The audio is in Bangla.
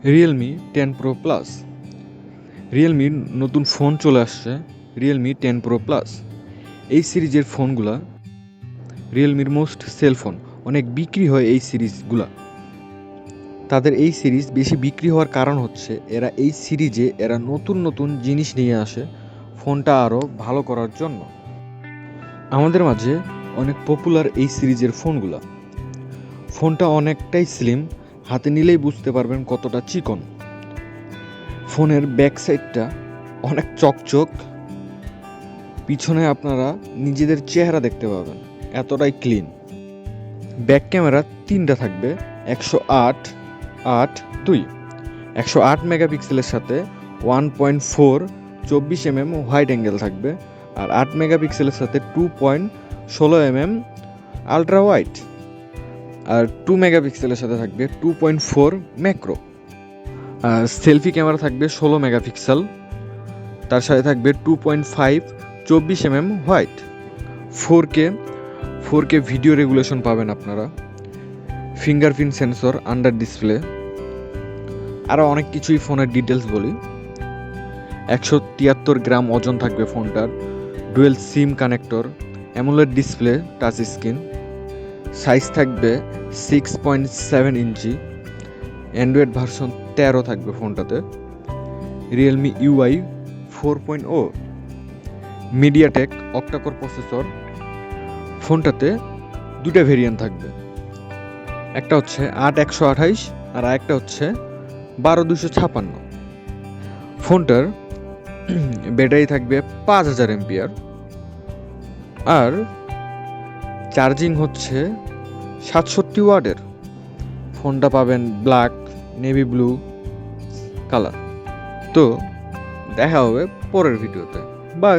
Realme 10 Pro Plus। রিয়েলমির নতুন ফোন চলে আসছে, রিয়েলমি 10 Pro Plus। এই সিরিজের ফোনগুলা রিয়েলমির মোস্ট সেল ফোন, অনেক বিক্রি হয় এই সিরিজগুলা। তাদের এই সিরিজ বেশি বিক্রি হওয়ার কারণ হচ্ছে এই সিরিজে নতুন নতুন জিনিস নিয়ে আসে ফোনটা আরও ভালো করার জন্য। আমাদের মাঝে অনেক পপুলার এই সিরিজের ফোনগুলা। ফোনটা অনেকটাই স্লিম, হাতে নিলেই বুঝতে পারবেন কতটা চিকন। ফোনের ব্যাক সাইডটা অনেক চকচক, পিছনে আপনারা নিজেদের চেহারা দেখতে পাবেন, এতটাই ক্লিন। ব্যাক ক্যামেরা 3টা থাকবে, 108/8/2, 108 মেগাপিক্সেলের সাথে 1.4 24mm হোয়াইট অ্যাঙ্গেল থাকবে, আর 8 মেগাপিক্সেলের সাথে 2.16mm আলট্রা ওয়াইড, আর 2 মেগাপিক্সেলের সাথে থাকবে 2.4 ম্যাক্রো। আর সেলফি ক্যামেরা থাকবে 16 মেগাপিক্সেল, তার সাথে থাকবে 2.5 24mm white. 4K video regulation পাবেন আপনারা, ফিঙ্গারপ্রিন্ট সেন্সর আন্ডার ডিসপ্লে, আরও অনেক কিছুই ফোনের ডিটেলস বলি। 173 গ্রাম ওজন থাকবে ফোনটার, dual sim connector, AMOLED display, touch screen, size থাকবে 6.7 ইঞ্চি, অ্যান্ড্রয়েড ভার্সন 13 থাকবে ফোনটাতে, Realme UI 4.0, MediaTek octacore processor. ফোনটাতে 2টা ভেরিয়েন্ট থাকবে, একটা হচ্ছে 8/128 আর একটা হচ্ছে 12/256। ফোনটার ব্যাটারি থাকবে 5000 mAh, আর চার্জিং হচ্ছে 67 ওয়াটের। ফোনটা পাবেন ব্ল্যাক, নেভি ব্লু কালার। তো দেখা হবে পরের ভিডিওতে, বাই।